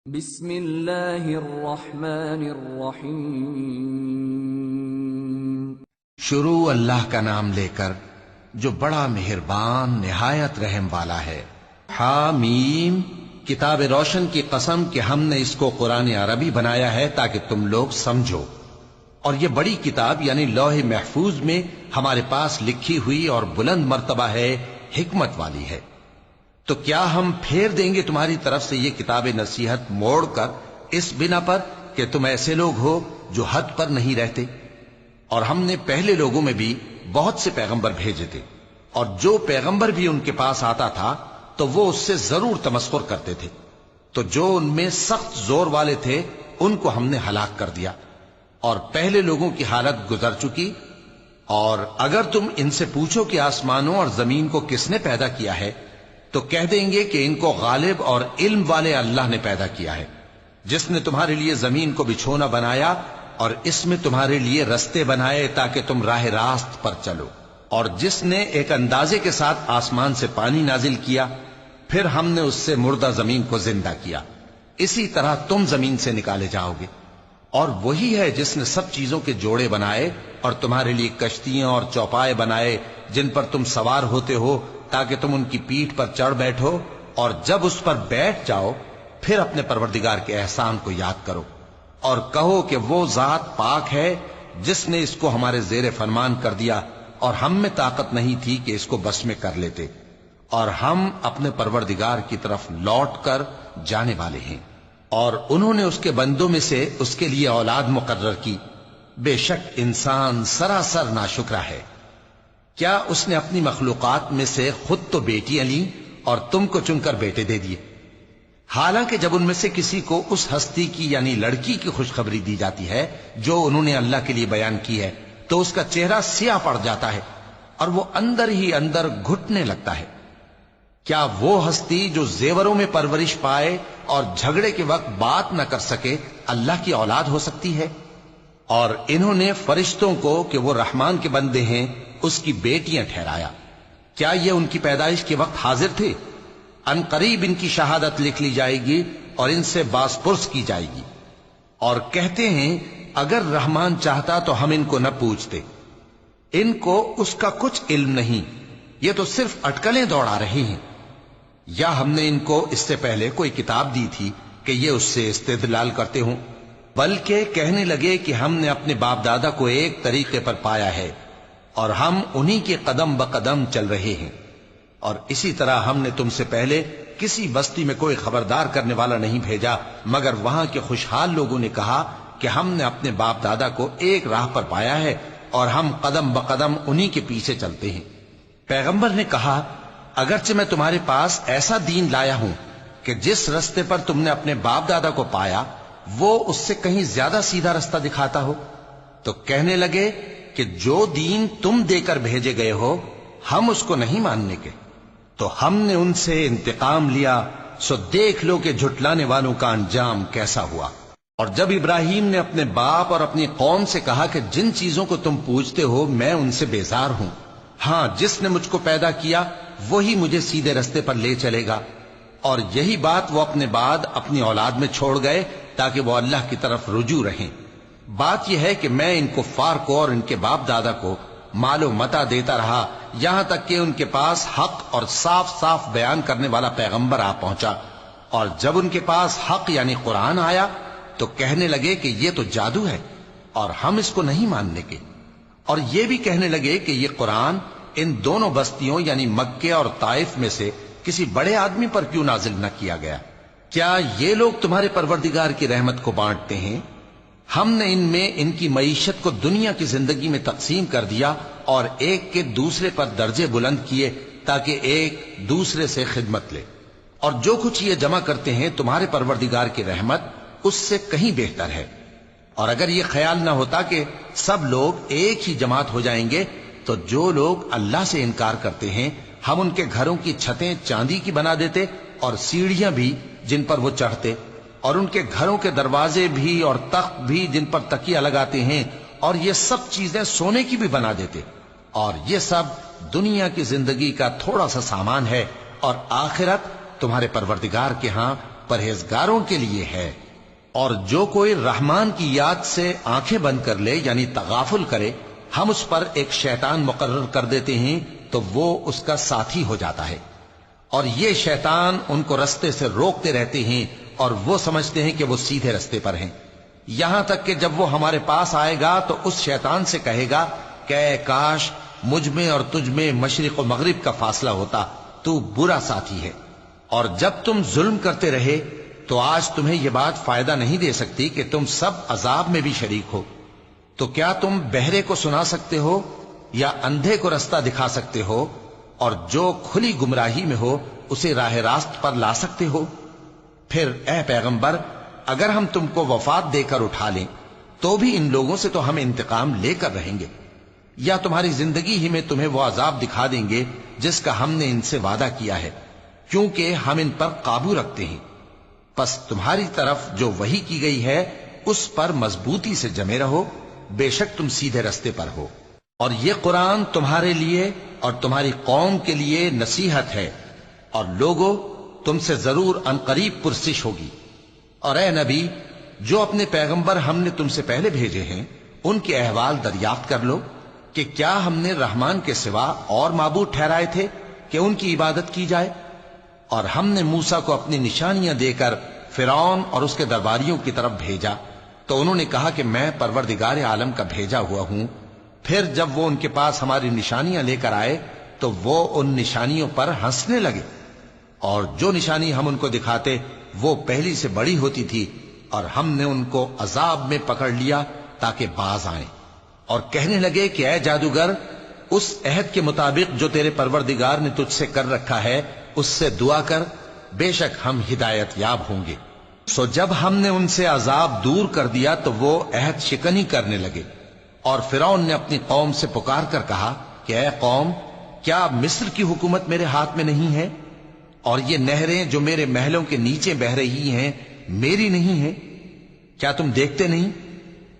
بسم اللہ الرحمن الرحیم۔ شروع اللہ کا نام لے کر جو بڑا مہربان نہایت رحم والا ہے۔ حامیم، کتاب روشن کی قسم کہ ہم نے اس کو قرآن عربی بنایا ہے تاکہ تم لوگ سمجھو، اور یہ بڑی کتاب یعنی لوح محفوظ میں ہمارے پاس لکھی ہوئی اور بلند مرتبہ ہے، حکمت والی ہے۔ تو کیا ہم پھیر دیں گے تمہاری طرف سے یہ کتاب نصیحت موڑ کر اس بنا پر کہ تم ایسے لوگ ہو جو حد پر نہیں رہتے؟ اور ہم نے پہلے لوگوں میں بھی بہت سے پیغمبر بھیجے تھے، اور جو پیغمبر بھی ان کے پاس آتا تھا تو وہ اس سے ضرور تمسخر کرتے تھے، تو جو ان میں سخت زور والے تھے ان کو ہم نے ہلاک کر دیا، اور پہلے لوگوں کی حالت گزر چکی۔ اور اگر تم ان سے پوچھو کہ آسمانوں اور زمین کو کس نے پیدا کیا ہے تو کہہ دیں گے کہ ان کو غالب اور علم والے اللہ نے پیدا کیا ہے، جس نے تمہارے لیے زمین کو بچھونا بنایا اور اس میں تمہارے لیے رستے بنائے تاکہ تم راہ راست پر چلو، اور جس نے ایک اندازے کے ساتھ آسمان سے پانی نازل کیا، پھر ہم نے اس سے مردہ زمین کو زندہ کیا، اسی طرح تم زمین سے نکالے جاؤ گے۔ اور وہی ہے جس نے سب چیزوں کے جوڑے بنائے اور تمہارے لیے کشتیاں اور چوپائے بنائے جن پر تم سوار ہوتے ہو تاکہ تم ان کی پیٹھ پر چڑھ بیٹھو، اور جب اس پر بیٹھ جاؤ پھر اپنے پروردگار کے احسان کو یاد کرو اور کہو کہ وہ ذات پاک ہے جس نے اس کو ہمارے زیر فرمان کر دیا اور ہم میں طاقت نہیں تھی کہ اس کو بس میں کر لیتے، اور ہم اپنے پروردگار کی طرف لوٹ کر جانے والے ہیں۔ اور انہوں نے اس کے بندوں میں سے اس کے لیے اولاد مقرر کی، بے شک انسان سراسر ناشکرا ہے۔ کیا اس نے اپنی مخلوقات میں سے خود تو بیٹیاں لیں اور تم کو چن کر بیٹے دے دیے؟ حالانکہ جب ان میں سے کسی کو اس ہستی کی یعنی لڑکی کی خوشخبری دی جاتی ہے جو انہوں نے اللہ کے لیے بیان کی ہے تو اس کا چہرہ سیاہ پڑ جاتا ہے اور وہ اندر ہی اندر گھٹنے لگتا ہے۔ کیا وہ ہستی جو زیوروں میں پرورش پائے اور جھگڑے کے وقت بات نہ کر سکے اللہ کی اولاد ہو سکتی ہے؟ اور انہوں نے فرشتوں کو کہ وہ رحمان کے بندے ہیں اس کی بیٹیاں ٹھہرایا۔ کیا یہ ان کی پیدائش کے وقت حاضر تھے؟ ان قریب ان کی شہادت لکھ لی جائے گی اور ان سے باز پرس کی جائے گی۔ اور کہتے ہیں اگر رحمان چاہتا تو ہم ان کو نہ پوچھتے، ان کو اس کا کچھ علم نہیں، یہ تو صرف اٹکلیں دوڑا رہے ہیں۔ یا ہم نے ان کو اس سے پہلے کوئی کتاب دی تھی کہ یہ اس سے استدلال کرتے ہوں؟ بلکہ کہنے لگے کہ ہم نے اپنے باپ دادا کو ایک طریقے پر پایا ہے اور ہم انہی کے قدم بقدم چل رہے ہیں۔ اور اسی طرح ہم نے تم سے پہلے کسی بستی میں کوئی خبردار کرنے والا نہیں بھیجا مگر وہاں کے خوشحال لوگوں نے کہا کہ ہم نے اپنے باپ دادا کو ایک راہ پر پایا ہے اور ہم قدم بقدم انہی کے پیچھے چلتے ہیں۔ پیغمبر نے کہا اگرچہ میں تمہارے پاس ایسا دین لایا ہوں کہ جس رستے پر تم نے اپنے باپ دادا کو پایا وہ اس سے کہیں زیادہ سیدھا رستہ دکھاتا ہو، تو کہنے لگے کہ جو دین تم دے کر بھیجے گئے ہو ہم اس کو نہیں ماننے کے، تو ہم نے ان سے انتقام لیا، سو دیکھ لو کہ جھٹلانے والوں کا انجام کیسا ہوا۔ اور جب ابراہیم نے اپنے باپ اور اپنی قوم سے کہا کہ جن چیزوں کو تم پوجتے ہو میں ان سے بیزار ہوں، ہاں جس نے مجھ کو پیدا کیا وہی مجھے سیدھے رستے پر لے چلے گا، اور یہی بات وہ اپنے بعد اپنی اولاد میں چھوڑ گئے تاکہ وہ اللہ کی طرف رجوع رہیں۔ بات یہ ہے کہ میں ان کفار کو اور ان کے باپ دادا کو مال و متاع دیتا رہا یہاں تک کہ ان کے پاس حق اور صاف صاف بیان کرنے والا پیغمبر آ پہنچا، اور جب ان کے پاس حق یعنی قرآن آیا تو کہنے لگے کہ یہ تو جادو ہے اور ہم اس کو نہیں ماننے کے، اور یہ بھی کہنے لگے کہ یہ قرآن ان دونوں بستیوں یعنی مکے اور طائف میں سے کسی بڑے آدمی پر کیوں نازل نہ کیا گیا؟ کیا یہ لوگ تمہارے پروردگار کی رحمت کو بانٹتے ہیں؟ ہم نے ان میں ان کی معیشت کو دنیا کی زندگی میں تقسیم کر دیا اور ایک کے دوسرے پر درجے بلند کیے تاکہ ایک دوسرے سے خدمت لے، اور جو کچھ یہ جمع کرتے ہیں تمہارے پروردگار کی رحمت اس سے کہیں بہتر ہے۔ اور اگر یہ خیال نہ ہوتا کہ سب لوگ ایک ہی جماعت ہو جائیں گے تو جو لوگ اللہ سے انکار کرتے ہیں ہم ان کے گھروں کی چھتیں چاندی کی بنا دیتے اور سیڑھیاں بھی جن پر وہ چڑھتے، اور ان کے گھروں کے دروازے بھی اور تخت بھی جن پر تکیہ لگاتے ہیں، اور یہ سب چیزیں سونے کی بھی بنا دیتے، اور یہ سب دنیا کی زندگی کا تھوڑا سا سامان ہے، اور آخرت تمہارے پروردگار کے ہاں پرہیزگاروں کے لیے ہے۔ اور جو کوئی رحمان کی یاد سے آنکھیں بند کر لے یعنی تغافل کرے، ہم اس پر ایک شیطان مقرر کر دیتے ہیں تو وہ اس کا ساتھی ہو جاتا ہے، اور یہ شیطان ان کو رستے سے روکتے رہتے ہیں اور وہ سمجھتے ہیں کہ وہ سیدھے رستے پر ہیں، یہاں تک کہ جب وہ ہمارے پاس آئے گا تو اس شیطان سے کہے گا کہ اے کاش مجھ میں اور تجھ میں مشرق و مغرب کا فاصلہ ہوتا، تو برا ساتھی ہے۔ اور جب تم ظلم کرتے رہے تو آج تمہیں یہ بات فائدہ نہیں دے سکتی کہ تم سب عذاب میں بھی شریک ہو، تو کیا تم بہرے کو سنا سکتے ہو یا اندھے کو رستہ دکھا سکتے ہو، اور جو کھلی گمراہی میں ہو اسے راہ راست پر لا سکتے ہو؟ پھر اے پیغمبر، اگر ہم تم کو وفات دے کر اٹھا لیں تو بھی ان لوگوں سے تو ہم انتقام لے کر رہیں گے، یا تمہاری زندگی ہی میں تمہیں وہ عذاب دکھا دیں گے جس کا ہم نے ان سے وعدہ کیا ہے، کیونکہ ہم ان پر قابو رکھتے ہیں۔ پس تمہاری طرف جو وحی کی گئی ہے اس پر مضبوطی سے جمے رہو، بے شک تم سیدھے رستے پر ہو، اور یہ قرآن تمہارے لیے اور تمہاری قوم کے لیے نصیحت ہے، اور لوگوں تم سے ضرور عنقریب پرسش ہوگی۔ اور اے نبی، جو اپنے پیغمبر ہم نے تم سے پہلے بھیجے ہیں ان کے احوال دریافت کر لو کہ کیا ہم نے رحمان کے سوا اور معبود ٹھہرائے تھے کہ ان کی عبادت کی جائے؟ اور ہم نے موسیٰ کو اپنی نشانیاں دے کر فرعون اور اس کے درباریوں کی طرف بھیجا تو انہوں نے کہا کہ میں پروردگار عالم کا بھیجا ہوا ہوں۔ پھر جب وہ ان کے پاس ہماری نشانیاں لے کر آئے تو وہ ان نشانیوں پر ہنسنے لگے، اور جو نشانی ہم ان کو دکھاتے وہ پہلی سے بڑی ہوتی تھی، اور ہم نے ان کو عذاب میں پکڑ لیا تاکہ باز آئیں، اور کہنے لگے کہ اے جادوگر، اس عہد کے مطابق جو تیرے پروردگار نے تجھ سے کر رکھا ہے اس سے دعا کر، بے شک ہم ہدایت یاب ہوں گے۔ سو جب ہم نے ان سے عذاب دور کر دیا تو وہ عہد شکنی کرنے لگے، اور فرعون نے اپنی قوم سے پکار کر کہا کہ اے قوم، کیا مصر کی حکومت میرے ہاتھ میں نہیں ہے، اور یہ نہریں جو میرے محلوں کے نیچے بہ رہی ہیں میری نہیں ہیں؟ کیا تم دیکھتے نہیں؟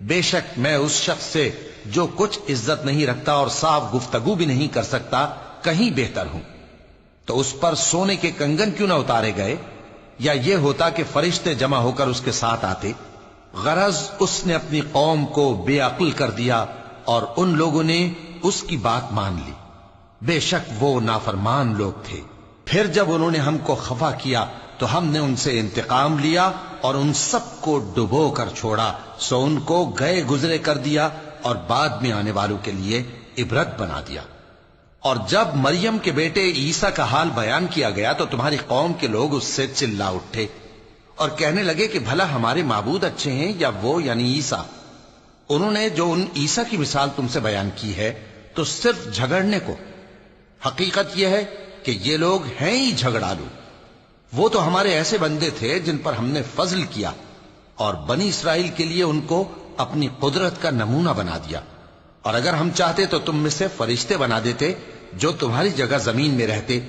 بے شک میں اس شخص سے جو کچھ عزت نہیں رکھتا اور صاف گفتگو بھی نہیں کر سکتا کہیں بہتر ہوں۔ تو اس پر سونے کے کنگن کیوں نہ اتارے گئے، یا یہ ہوتا کہ فرشتے جمع ہو کر اس کے ساتھ آتے؟ غرض اس نے اپنی قوم کو بے عقل کر دیا اور ان لوگوں نے اس کی بات مان لی، بے شک وہ نافرمان لوگ تھے۔ پھر جب انہوں نے ہم کو خفا کیا تو ہم نے ان سے انتقام لیا اور ان سب کو ڈبو کر چھوڑا، سو ان کو گئے گزرے کر دیا اور بعد میں آنے والوں کے لیے عبرت بنا دیا۔ اور جب مریم کے بیٹے عیسیٰ کا حال بیان کیا گیا تو تمہاری قوم کے لوگ اس سے چلا اٹھے اور کہنے لگے کہ بھلا ہمارے معبود اچھے ہیں یا وہ یعنی عیسیٰ؟ انہوں نے جو ان عیسیٰ کی مثال تم سے بیان کی ہے تو صرف جھگڑنے کو، حقیقت یہ ہے کہ یہ لوگ ہیں ہی جھگڑالو۔ وہ تو ہمارے ایسے بندے تھے جن پر ہم نے فضل کیا، اور بنی اسرائیل کے لیے ان کو اپنی قدرت کا نمونہ بنا دیا، اور اگر ہم چاہتے تو تم میں سے فرشتے بنا دیتے جو تمہاری جگہ زمین میں رہتے،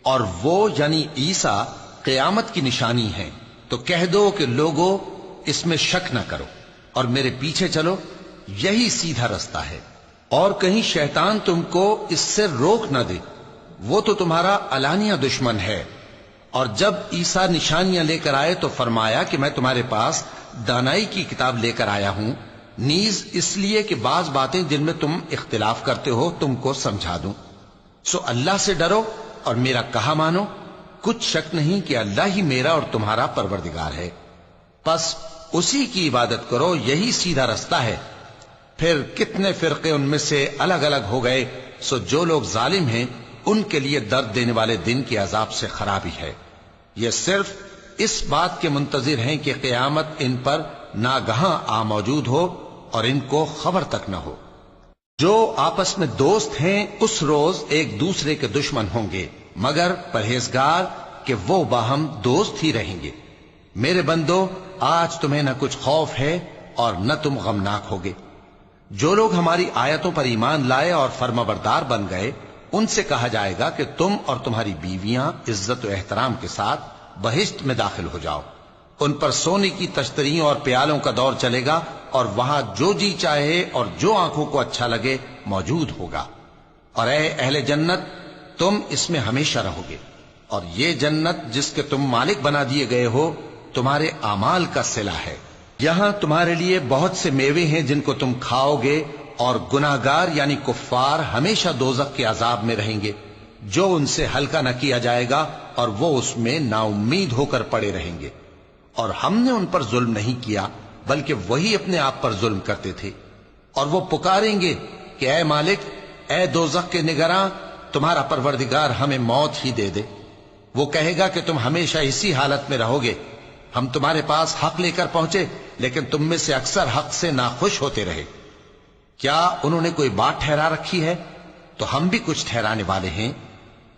اور وہ یعنی عیسیٰ قیامت کی نشانی ہیں۔ تو کہہ دو کہ لوگوں اس میں شک نہ کرو اور میرے پیچھے چلو، یہی سیدھا رستہ ہے، اور کہیں شیطان تم کو اس سے روک نہ دے، وہ تو تمہارا علانیہ دشمن ہے۔ اور جب عیسیٰ نشانیاں لے کر آئے تو فرمایا کہ میں تمہارے پاس دانائی کی کتاب لے کر آیا ہوں، نیز اس لیے کہ بعض باتیں جن میں تم اختلاف کرتے ہو تم کو سمجھا دوں۔ سو اللہ سے ڈرو اور میرا کہا مانو، کچھ شک نہیں کہ اللہ ہی میرا اور تمہارا پروردگار ہے، پس اسی کی عبادت کرو، یہی سیدھا رستہ ہے۔ پھر کتنے فرقے ان میں سے الگ الگ ہو گئے، سو جو لوگ ظالم ہیں ان کے لیے درد دینے والے دن کے عذاب سے خرابی ہے۔ یہ صرف اس بات کے منتظر ہیں کہ قیامت ان پر ناگہاں آ موجود ہو اور ان کو خبر تک نہ ہو۔ جو آپس میں دوست ہیں اس روز ایک دوسرے کے دشمن ہوں گے، مگر پرہیزگار کہ وہ باہم دوست ہی رہیں گے۔ میرے بندو، آج تمہیں نہ کچھ خوف ہے اور نہ تم غمناک ہوگے۔ جو لوگ ہماری آیتوں پر ایمان لائے اور فرمانبردار بن گئے ان سے کہا جائے گا کہ تم اور تمہاری بیویاں عزت و احترام کے ساتھ بہشت میں داخل ہو جاؤ۔ ان پر سونے کی تشتریوں اور پیالوں کا دور چلے گا، اور وہاں جو جی چاہے اور جو آنکھوں کو اچھا لگے موجود ہوگا۔ اور اے اہل جنت، تم اس میں ہمیشہ رہو گے۔ اور یہ جنت جس کے تم مالک بنا دیے گئے ہو تمہارے اعمال کا صلہ ہے. یہاں تمہارے لیے بہت سے میوے ہیں جن کو تم کھاؤ گے، اور گناہگار یعنی کفار ہمیشہ دوزخ کے عذاب میں رہیں گے جو ان سے ہلکا نہ کیا جائے گا، اور وہ اس میں نا امید ہو کر پڑے رہیں گے. اور ہم نے ان پر ظلم نہیں کیا بلکہ وہی اپنے آپ پر ظلم کرتے تھے. اور وہ پکاریں گے کہ اے مالک، اے دوزخ کے نگراں، تمہارا پروردگار ہمیں موت ہی دے دے. وہ کہے گا کہ تم ہمیشہ اسی حالت میں رہو گے. ہم تمہارے پاس حق لے کر پہنچے لیکن تم میں سے اکثر حق سے ناخوش ہوتے رہے. کیا انہوں نے کوئی بات ٹھہرا رکھی ہے؟ تو ہم بھی کچھ ٹھہرانے والے ہیں.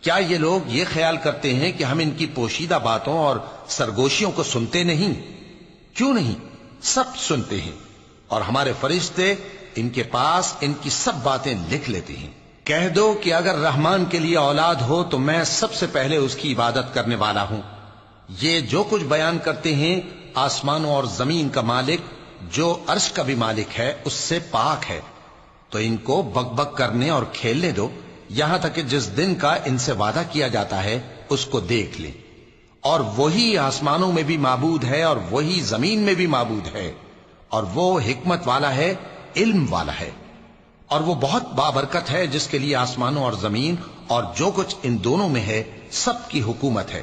کیا یہ لوگ یہ خیال کرتے ہیں کہ ہم ان کی پوشیدہ باتوں اور سرگوشیوں کو سنتے نہیں؟ کیوں نہیں، سب سنتے ہیں، اور ہمارے فرشتے ان کے پاس ان کی سب باتیں لکھ لیتے ہیں. کہہ دو کہ اگر رحمان کے لیے اولاد ہو تو میں سب سے پہلے اس کی عبادت کرنے والا ہوں. یہ جو کچھ بیان کرتے ہیں آسمانوں اور زمین کا مالک جو عرش کا بھی مالک ہے اس سے پاک ہے. تو ان کو بک بک کرنے اور کھیلنے دو یہاں تک کہ جس دن کا ان سے وعدہ کیا جاتا ہے اس کو دیکھ لیں. اور وہی آسمانوں میں بھی معبود ہے اور وہی زمین میں بھی معبود ہے، اور وہ حکمت والا ہے، علم والا ہے. اور وہ بہت بابرکت ہے جس کے لیے آسمانوں اور زمین اور جو کچھ ان دونوں میں ہے سب کی حکومت ہے،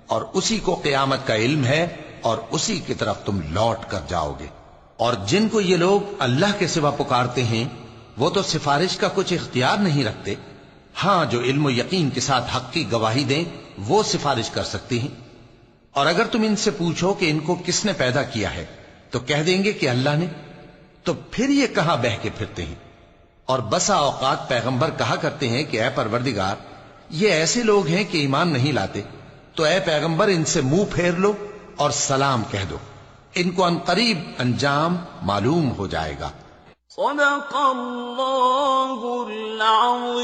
اور اسی کو قیامت کا علم ہے، اور اسی کی طرف تم لوٹ کر جاؤ گے. اور جن کو یہ لوگ اللہ کے سوا پکارتے ہیں وہ تو سفارش کا کچھ اختیار نہیں رکھتے. ہاں، جو علم و یقین کے ساتھ حق کی گواہی دیں وہ سفارش کر سکتے ہیں. اور اگر تم ان سے پوچھو کہ ان کو کس نے پیدا کیا ہے تو کہہ دیں گے کہ اللہ نے. تو پھر یہ کہاں بہہ کے پھرتے ہیں؟ اور بسا اوقات پیغمبر کہا کرتے ہیں کہ اے پروردگار، یہ ایسے لوگ ہیں کہ ایمان نہیں لاتے، تو اے پیغمبر ان سے منہ پھیر لو اور سلام کہہ دو، ان کو عنقریب انجام معلوم ہو جائے گا. صدق اللہ العظیم.